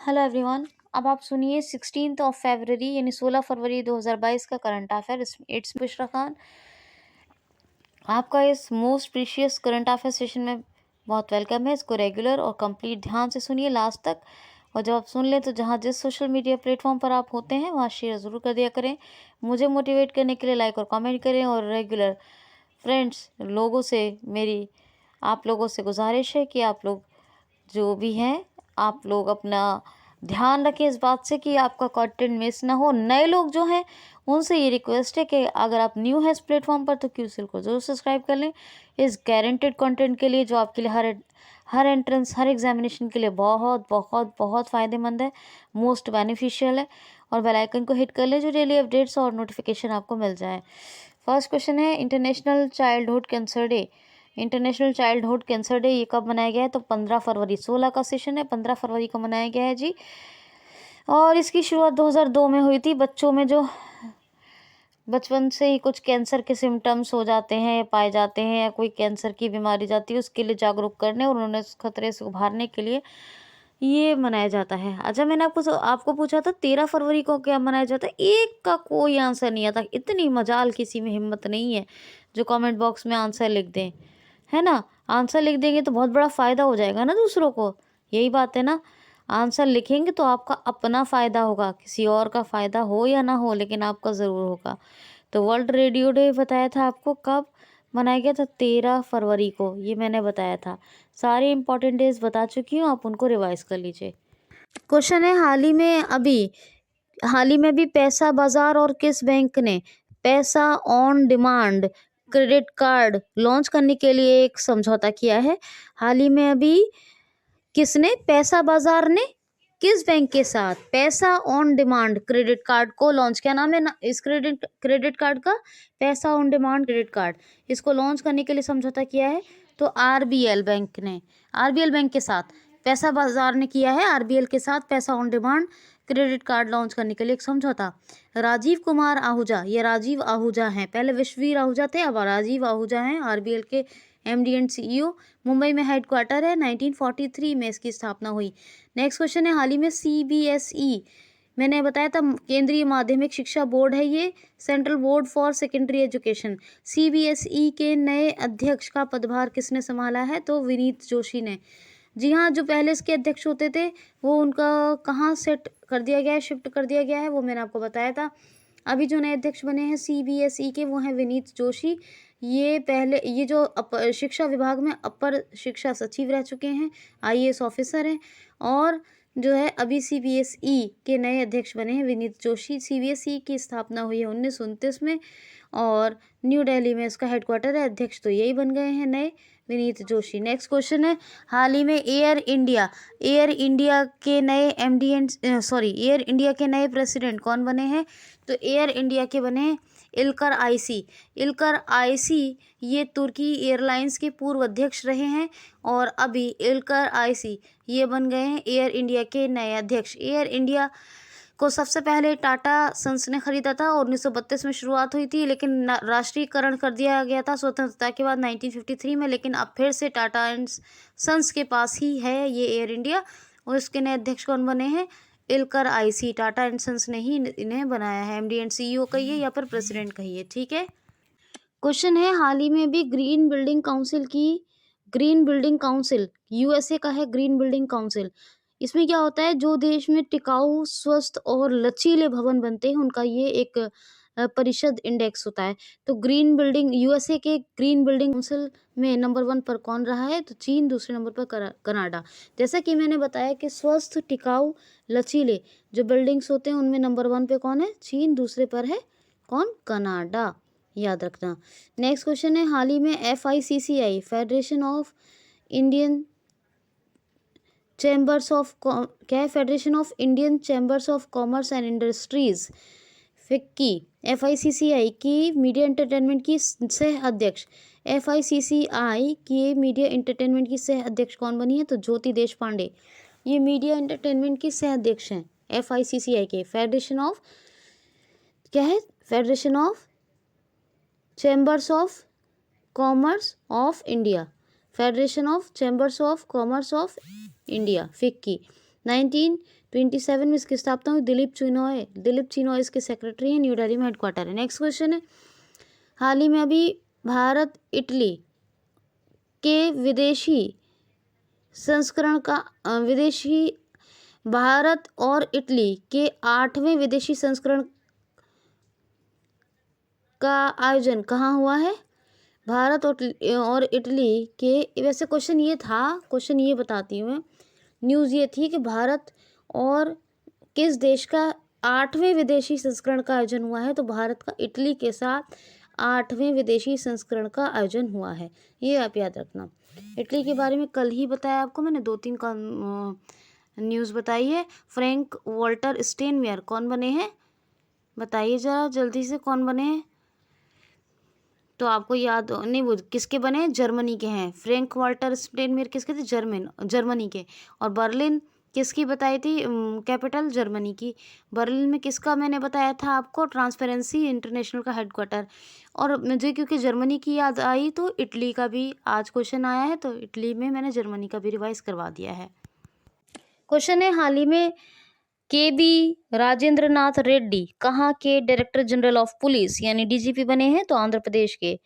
Hello everyone. अब आप सुनिए 16 यानी 16 फरवरी 2022 का current affair. It's Bushra Khan आपका इस most precious current affair session में बहुत वेलकम है। इसको रेगुलर और कंप्लीट ध्यान से सुनिए लास्ट तक, और जब आप सुन लें तो जहाँ जिस सोशल मीडिया प्लेटफॉर्म पर आप होते हैं वहाँ शेयर ज़रूर कर दिया करें। मुझे मोटिवेट करने के लिए लाइक और कमेंट करें, और रेगुलर फ्रेंड्स लोगों से मेरी आप लोगों से गुजारिश है कि आप लोग जो भी हैं आप लोग अपना ध्यान रखें इस बात से कि आपका कंटेंट मिस ना हो। नए लोग जो हैं उनसे ये रिक्वेस्ट है कि अगर आप न्यू हैं इस प्लेटफॉर्म पर तो क्यूसिल को ज़रूर सब्सक्राइब कर लें इस गारंटेड कंटेंट के लिए, जो आपके लिए हर एंट्रेंस हर एग्जामिनेशन के लिए बहुत बहुत बहुत फ़ायदेमंद है, मोस्ट बेनिफिशियल है। और बेल आइकन को हिट कर लें जो डेली अपडेट्स और नोटिफिकेशन आपको मिल जाए। फर्स्ट क्वेश्चन है international childhood cancer day. International childhood cancer day ये कब मनाया गया है? तो 15 फरवरी, 16 का सेशन है, 15 फरवरी को मनाया गया है जी। और इसकी शुरुआत 2002 में हुई थी। बच्चों में जो बचपन से ही कुछ कैंसर के सिम्टम्स हो जाते हैं, पाए जाते हैं, या कोई कैंसर की बीमारी जाती है, उसके लिए जागरूक करने और उन्हें उस खतरे से उभारने के लिए ये मनाया जाता है। अच्छा, मैंने आपको पूछा था 13 फरवरी को क्या मनाया जाता है, एक का कोई आंसर नहीं आता। इतनी मजाल किसी में हिम्मत नहीं है जो कमेंट बॉक्स में आंसर लिख दें, है ना। आंसर लिख देंगे तो बहुत बड़ा फ़ायदा हो जाएगा ना दूसरों को, यही बात है ना। आंसर लिखेंगे तो आपका अपना फ़ायदा होगा, किसी और का फ़ायदा हो या ना हो लेकिन आपका ज़रूर होगा। तो वर्ल्ड रेडियो डे बताया था आपको कब मनाया गया था? 13 फरवरी को, ये मैंने बताया था। सारे इंपॉर्टेंट डेज बता चुकी हूँ, आप उनको रिवाइज कर लीजिए। क्वेश्चन है हाल ही में भी पैसा बाजार और किस बैंक ने पैसा on demand credit card launch करने के लिए एक समझौता किया है? हाल ही में अभी किसने, पैसा बाजार ने किस बैंक के साथ पैसा ऑन डिमांड क्रेडिट कार्ड को लॉन्च, क्या नाम है ना इस क्रेडिट कार्ड का? पैसा ऑन डिमांड क्रेडिट कार्ड। इसको लॉन्च करने के लिए समझौता किया है तो आरबीएल बैंक ने, आरबीएल बैंक के साथ पैसा बाजार ने किया है, आरबीएल के साथ पैसा on demand credit card launch करने के लिए एक समझौता। राजीव कुमार आहूजा, ये राजीव आहूजा हैं, पहले विश्ववीर आहूजा थे, अब राजीव आहूजा हैं, आरबीएल के एमडी एंड सीईओ। मुंबई में हेडक्वार्टर है, 1943 में इसकी स्थापना हुई। नेक्स्ट क्वेश्चन है हाल ही में सीबीएसई, मैंने बताया था केंद्रीय माध्यमिक शिक्षा बोर्ड है ये, central board for secondary education. CBSE के नए अध्यक्ष का पदभार किसने संभाला है? तो विनीत जोशी ने। जी हाँ, जो पहले इसके अध्यक्ष होते थे वो उनका कहाँ सेट कर दिया गया है, शिफ्ट कर दिया गया है, वो मैंने आपको बताया था। अभी जो नए अध्यक्ष बने हैं सीबीएसई के वो हैं विनीत जोशी। ये जो शिक्षा विभाग में अपर शिक्षा सचिव रह चुके हैं, आईएएस ऑफिसर हैं। और जो है अभी सीबीएसई के नए अध्यक्ष बने हैं विनीत जोशी। सीबीएसई की स्थापना हुई है 1929 में और न्यू दिल्ली में इसका हेडक्वार्टर है। अध्यक्ष तो यही बन गए हैं नए, विनीत जोशी। नेक्स्ट क्वेश्चन है हाल ही में एयर इंडिया के नए एयर इंडिया के नए प्रेसिडेंट कौन बने हैं? तो एयर इंडिया के बने इल्कर आईसी ये तुर्की एयरलाइंस के पूर्व अध्यक्ष रहे हैं, और अभी इल्कर आईसी ये बन गए हैं एयर इंडिया के नए अध्यक्ष। एयर इंडिया को सबसे पहले टाटा सन्स ने खरीदा था और 1932 में शुरुआत हुई थी, लेकिन राष्ट्रीयकरण कर दिया गया था स्वतंत्रता के बाद 1953 में। लेकिन अब फिर से टाटा एंड सन्स के पास ही है ये एयर इंडिया, और इसके नए अध्यक्ष कौन बने हैं? Ilker Ayci, Tata and Sons ने ही इन्हें बनाया है। एमडी एंड सीईओ कहिए या फिर प्रेसिडेंट कहिए, ठीक है। क्वेश्चन है हाल ही में भी ग्रीन बिल्डिंग काउंसिल यूएसए का है, ग्रीन बिल्डिंग काउंसिल। इसमें क्या होता है, जो देश में टिकाऊ स्वस्थ और लचीले भवन बनते हैं उनका ये एक परिषद इंडेक्स होता है। तो यूएसए के ग्रीन बिल्डिंग काउंसिल में नंबर 1 पर कौन रहा है? तो चीन, दूसरे नंबर पर कनाडा। जैसा कि मैंने बताया कि स्वस्थ टिकाऊ लचीले जो बिल्डिंग्स होते हैं उनमें नंबर 1 पे कौन है? चीन, दूसरे पर है कौन? कनाडा, याद रखना। नेक्स्ट क्वेश्चन है हाल ही में FICCI federation of Indian chambers of क्या है? Federation of Indian chambers of commerce and industries FICCI, FICCI की मीडिया एंटरटेनमेंट की सह अध्यक्ष, FICCI की मीडिया एंटरटेनमेंट की सह अध्यक्ष कौन बनी है? तो ज्योति देश पांडे, ये मीडिया एंटरटेनमेंट की सह अध्यक्ष हैं FICCI के। फेडरेशन ऑफ क्या है? Federation of chambers of commerce of India, federation of chambers of commerce of India FICCI. 1927 में इसकी स्थापना हुई। दिलीप चिनॉय इसके सेक्रेटरी हैं। न्यू दिल्ली में हेडक्वार्टर है। नेक्स्ट क्वेश्चन है, हाल ही में अभी भारत इटली के भारत और इटली के 8वें विदेशी संस्करण का आयोजन कहाँ हुआ है? भारत और इटली के, वैसे क्वेश्चन ये बताती हूँ मैं, न्यूज़ ये थी कि भारत और किस देश का 8वें विदेशी संस्करण का आयोजन हुआ है, तो भारत का इटली के साथ 8वें विदेशी संस्करण का आयोजन हुआ है। ये आप याद रखना। इटली के बारे में कल ही बताया आपको मैंने, 2-3 का न्यूज़ बताई है। फ्रैंक वॉल्टर स्टेनमेयर कौन बने हैं? बताइए जरा जल्दी से, कौन बने हैं? तो आपको याद नहीं, वो किसके बने हैं? जर्मनी के हैं। फ्रैंक वॉल्टर स्टेनमेयर किसके थे? जर्मनी के। और बर्लिन किसकी बताई थी कैपिटल? जर्मनी की। बर्लिन में किसका मैंने बताया था आपको? ट्रांसपेरेंसी इंटरनेशनल का हेडक्वार्टर। और मुझे क्योंकि जर्मनी की याद आई तो इटली का भी आज क्वेश्चन आया है, तो इटली में मैंने जर्मनी का भी रिवाइज करवा दिया है। क्वेश्चन है, हाल ही में के.बी. राजेंद्र नाथ रेड्डी कहाँ के डायरेक्टर जनरल ऑफ पुलिस यानी डीजीपी बने हैं? तो आंध्र प्रदेश के।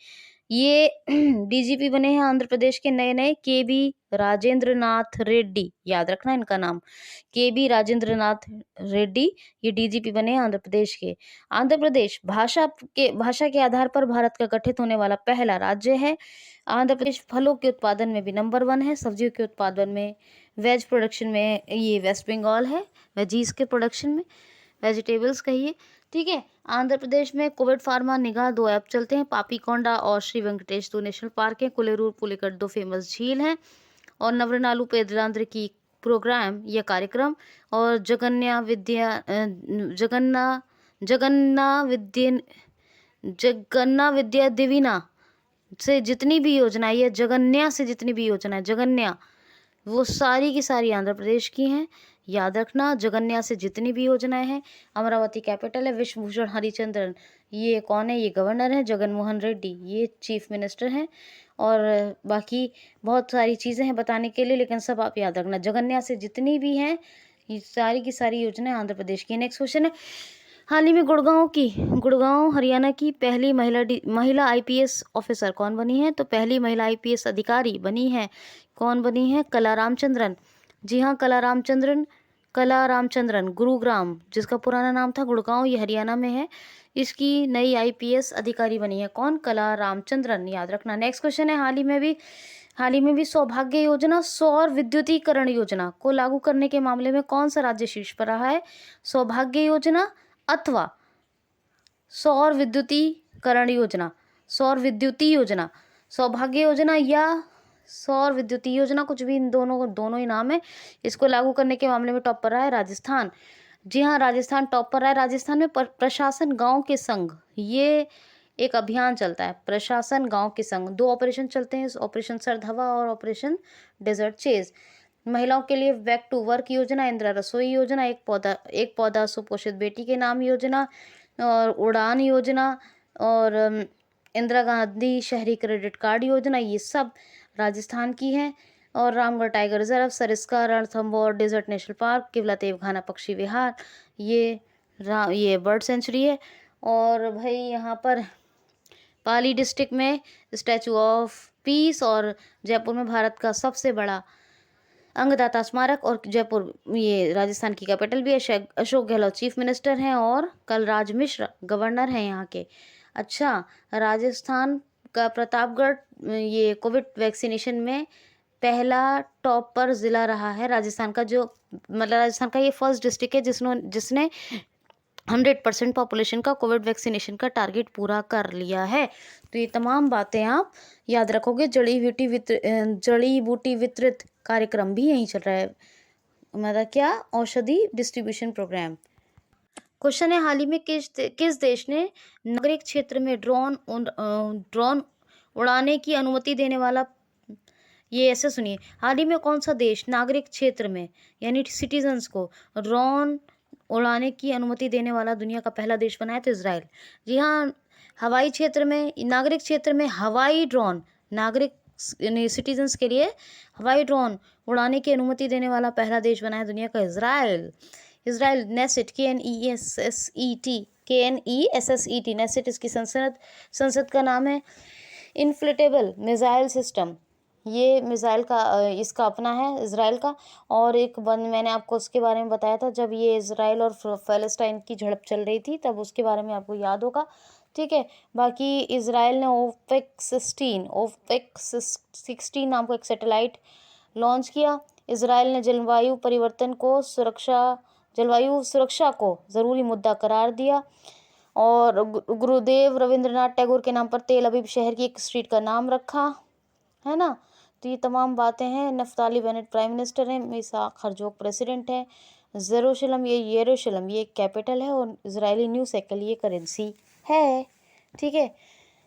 ये डीजीपी बने हैं आंध्र प्रदेश के नए के.बी. राजेंद्र नाथ रेड्डी, याद रखना इनका नाम, के.बी. राजेंद्र नाथ रेड्डी, ये डीजीपी बने हैं आंध्र प्रदेश के। आंध्र प्रदेश भाषा के आधार पर भारत का गठित होने वाला पहला राज्य है। आंध्र प्रदेश फलों के उत्पादन में भी नंबर 1 है। सब्जियों के उत्पादन में, वेज प्रोडक्शन में ये वेस्ट बंगाल है। वेजीज के प्रोडक्शन में, वेजिटेबल्स कहिए, ठीक है। आंध्र प्रदेश में कोविड फार्मा निगाह 2 ऐप चलते हैं। पापीकोंडा और श्री वेंकटेश 2 नेशनल पार्क हैं। कुलेरूर पुलिकट 2 फेमस झील हैं। और नवरनालू पेदलांध्र की प्रोग्राम या कार्यक्रम, और जगन्ना विद्या दिविना से जितनी भी योजना, या जगन्या से जितनी भी योजना है, जगन्या, वो सारी की सारी आंध्र प्रदेश की हैं। याद रखना, जगन्या से जितनी भी योजनाएं हैं। अमरावती कैपिटल है। विश्वभूषण हरिचंद्रन ये कौन है? ये गवर्नर है। जगनमोहन रेड्डी ये चीफ मिनिस्टर हैं। और बाकी बहुत सारी चीज़ें हैं बताने के लिए, लेकिन सब आप याद रखना। जगन्या से जितनी भी हैं ये सारी की सारी योजनाएं आंध्र प्रदेश की। नेक्स्ट क्वेश्चन है, हाल ही में गुड़गांव हरियाणा की पहली महिला आईपीएस ऑफिसर कौन बनी है? तो पहली महिला आईपीएस अधिकारी बनी है, कौन बनी है? कला रामचंद्रन। जी हाँ, कला रामचंद्रन गुरुग्राम, जिसका पुराना नाम था गुड़गांव, ये हरियाणा में है, इसकी नई आईपीएस अधिकारी बनी है। कौन? कला रामचंद्रन, याद रखना। नेक्स्ट क्वेश्चन है, हाल ही में भी सौभाग्य योजना सौर विद्युतीकरण योजना को लागू करने के मामले में कौन सा राज्य शीर्ष पर रहा है? सौभाग्य योजना अथवा सौर विद्युतीकरण योजना, सौभाग्य योजना या सौर विद्युती योजना, कुछ भी, इन दोनों ही नाम है। इसको लागू करने के मामले में टॉप पर रहा है राजस्थान। जी हाँ, राजस्थान टॉप पर रहा है। राजस्थान में प्रशासन गांव के संग, ये एक अभियान चलता है, प्रशासन गांव के संग। 2 ऑपरेशन चलते हैं, ऑपरेशन सर्द हवा और ऑपरेशन डेजर्ट चेज। महिलाओं के लिए बैक टू वर्क योजना, इंदिरा रसोई योजना, एक पौधा सुपोषित बेटी के नाम योजना, और उड़ान योजना, और इंदिरा गांधी शहरी क्रेडिट कार्ड योजना, ये सब राजस्थान की हैं। और Ramgarh tiger reserve, Sariska, Ranthambore desert national park, Keoladeo तेवखाना पक्षी विहार, ये बर्ड सेंचुरी है। और भाई यहाँ पर पाली डिस्ट्रिक्ट में स्टैचू ऑफ पीस, और जयपुर में भारत का सबसे बड़ा अंगदाता स्मारक, और जयपुर ये राजस्थान की कैपिटल भी है। अशोक गहलोत चीफ मिनिस्टर हैं और कलराज मिश्र गवर्नर हैं यहाँ के। अच्छा, राजस्थान का प्रतापगढ़ ये कोविड वैक्सीनेशन में पहला टॉप पर ज़िला रहा है। राजस्थान का राजस्थान का ये फर्स्ट डिस्ट्रिक्ट है जिसने 100% पॉपुलेशन का कोविड वैक्सीनेशन का टारगेट पूरा कर लिया है। तो ये तमाम बातें आप याद रखोगे। जड़ी बूटी वितरित कार्यक्रम भी यहीं चल रहा है, मतलब क्या, औषधि डिस्ट्रीब्यूशन प्रोग्राम। क्वेश्चन है, हाल ही में किस देश ने नागरिक क्षेत्र में ड्रोन उड़ाने की अनुमति देने वाला, ये ऐसे सुनिए, हाल ही में कौन सा देश नागरिक क्षेत्र में यानी सिटीजन्स को ड्रोन उड़ाने की अनुमति देने वाला दुनिया का पहला देश बना है? तो इजराइल। जी हाँ, नागरिक क्षेत्र में हवाई ड्रोन, नागरिक सिटीजन्स के लिए हवाई ड्रोन उड़ाने की अनुमति देने वाला पहला देश बना है दुनिया का Israel. Israel Knesset KNESSET Knesset इसकी संसद का नाम है। इन्फ्लेटेबल मिसाइल सिस्टम, ये मिसाइल का इसका अपना है इजराइल का। और एक मैंने आपको उसके बारे में बताया था जब ये इजराइल और फ़लस्तीन की झड़प चल रही थी, तब उसके बारे में आपको याद होगा, ठीक है। बाकी इजराइल ने ओपेक 16 नाम का एक सैटेलाइट लॉन्च किया। इजराइल ने जलवायु सुरक्षा को ज़रूरी मुद्दा करार दिया। और गुरुदेव रविंद्रनाथ टैगोर के नाम पर तेल अवीव शहर की एक स्ट्रीट का नाम रखा है ना। तो ये तमाम बातें हैं। नफ्ताली बेनेट प्राइम मिनिस्टर हैं, मीसाक हरजोग प्रेसिडेंट हैं। यरूशलेम ये कैपिटल है और इजरायली न्यू शेकेल ये करेंसी है, ठीक है,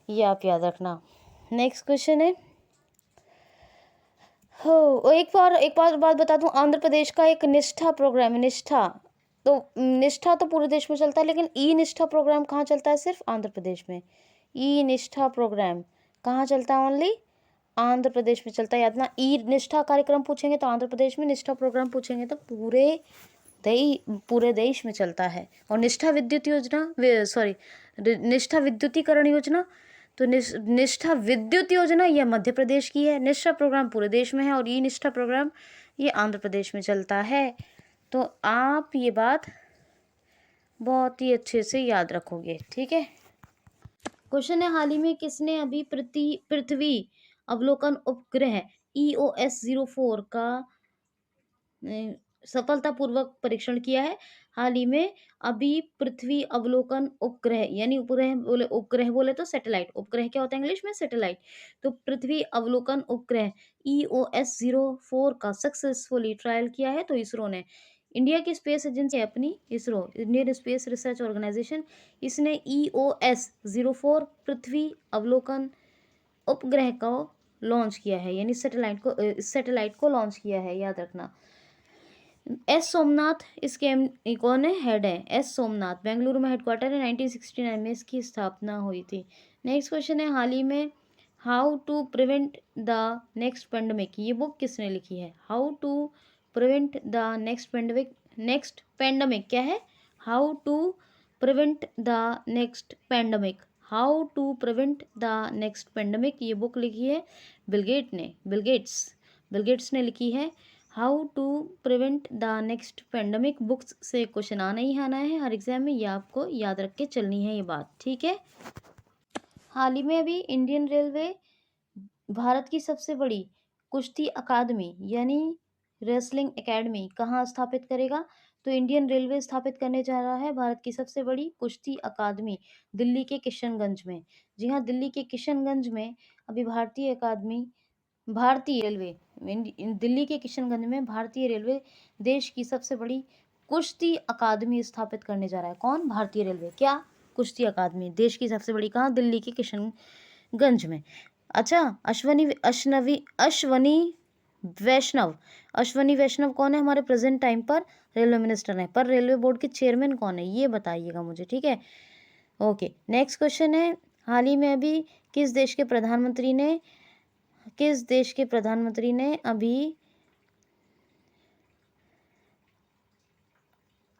ये आप याद रखना। नेक्स्ट क्वेश्चन है, हो एक बात बता दूं, आंध्र प्रदेश का एक निष्ठा प्रोग्राम है। निष्ठा तो पूरे देश में चलता है, लेकिन ई निष्ठा प्रोग्राम कहाँ चलता है? सिर्फ आंध्र प्रदेश में। ई निष्ठा प्रोग्राम कहाँ चलता है? ओनली आंध्र प्रदेश में चलता है। याद ना, ई निष्ठा कार्यक्रम पूछेंगे तो आंध्र प्रदेश में, निष्ठा प्रोग्राम पूछेंगे तो पूरे देश में चलता है। और निष्ठा विद्युतीकरण योजना, तो निष्ठा विद्युत योजना यह मध्य प्रदेश की है। निष्ठा प्रोग्राम पूरे देश में है और ई निष्ठा प्रोग्राम ये आंध्र प्रदेश में चलता है। तो आप ये बात बहुत ही अच्छे से याद रखोगे, ठीक है। क्वेश्चन है, हाल ही में किसने अभी पृथ्वी अवलोकन उपग्रह EOS 04 का सफलतापूर्वक परीक्षण किया है? हाल ही में अभी पृथ्वी अवलोकन उपग्रह, यानी उपग्रह बोले तो सैटेलाइट, उपग्रह क्या होता है इंग्लिश में? सैटेलाइट। तो पृथ्वी अवलोकन उपग्रह EOS 04 का सक्सेसफुली ट्रायल किया है। तो इसरो ने, इंडिया की स्पेस एजेंसी अपनी ISRO, Indian space research organisation, इसने EOS 04 पृथ्वी अवलोकन उपग्रह को लॉन्च किया है, यानी सैटेलाइट को लॉन्च किया है, याद रखना। एस सोमनाथ इसके कौन है? हेड है एस सोमनाथ। बेंगलुरु में हेडक्वार्टर है। 1969 में इसकी स्थापना हुई थी। नेक्स्ट क्वेश्चन है, हाल ही में how to prevent the next pandemic, ये बुक किसने लिखी है? How to prevent the next pandemic क्या है? How to prevent the next pandemic, how to prevent the next pandemic, ये बुक लिखी है बिल गेट्स ने लिखी है। How to prevent the next pandemic books से क्वेश्चन आना ही आना है हर एग्जाम में, ये आपको याद रख के चलनी है ये बात, ठीक है। हाल ही में अभी इंडियन रेलवे भारत की सबसे बड़ी कुश्ती अकादमी यानी रेसलिंग एकेडमी कहाँ स्थापित करेगा? तो इंडियन रेलवे स्थापित करने जा रहा है भारत की सबसे बड़ी कुश्ती अकादमी दिल्ली के किशनगंज में। जी हाँ, दिल्ली के किशनगंज में अभी दिल्ली के किशनगंज में भारतीय रेलवे देश की सबसे बड़ी कुश्ती अकादमी स्थापित करने जा रहा है। कौन? भारतीय रेलवे। क्या? कुश्ती अकादमी देश की सबसे बड़ी कहाँ? दिल्ली के किशनगंज में। अच्छा, अश्वनी वैष्णव कौन है? हमारे प्रेजेंट टाइम पर रेलवे मिनिस्टर हैं, पर रेलवे बोर्ड के चेयरमैन कौन है ये बताइएगा मुझे, ठीक है। ओके, नेक्स्ट क्वेश्चन है, हाल ही में अभी किस देश के प्रधानमंत्री ने अभी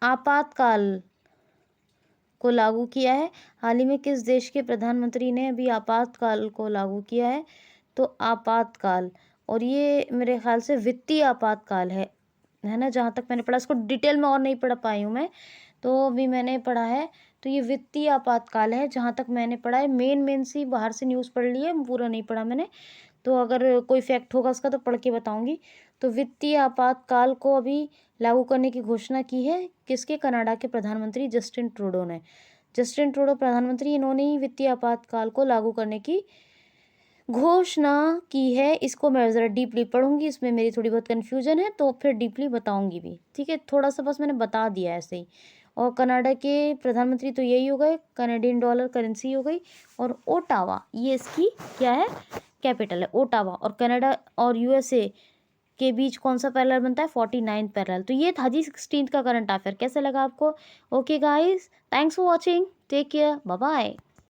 आपातकाल को लागू किया है? हाल ही में किस देश के प्रधानमंत्री ने अभी आपातकाल को लागू किया है? तो आपातकाल, और ये मेरे ख्याल से वित्तीय आपातकाल है ना, जहाँ तक मैंने पढ़ा। इसको डिटेल में और नहीं पढ़ पाई हूँ मैं, तो अभी मैंने पढ़ा है तो ये वित्तीय आपातकाल है जहाँ तक मैंने पढ़ा है। मेन सी बाहर से न्यूज़ पढ़ ली है, पूरा नहीं पढ़ा मैंने, तो अगर कोई फैक्ट होगा उसका तो पढ़ के बताऊंगी। तो वित्तीय आपातकाल को अभी लागू करने की घोषणा की है किसके? कनाडा के प्रधानमंत्री जस्टिन ट्रूडो ने। जस्टिन ट्रूडो प्रधानमंत्री, इन्होंने ही वित्तीय आपातकाल को लागू करने की घोषणा की है। इसको मैं ज़रा डीपली पढ़ूंगी, इसमें मेरी थोड़ी बहुत कन्फ्यूजन है तो फिर डीपली बताऊंगी भी, ठीक है। थोड़ा सा बस मैंने बता दिया ऐसे ही। और कनाडा के प्रधानमंत्री तो यही हो गए, कनेडियन डॉलर करेंसी हो गई। और ओटावा ये इसकी क्या है? कैपिटल है ओटावा। और कनाडा और USA के बीच कौन सा पैरेलल बनता है? 49 पैरेलल। तो ये था जी 16th का करंट अफेयर। कैसा लगा आपको? Okay guys, thanks for watching, take care, bye bye.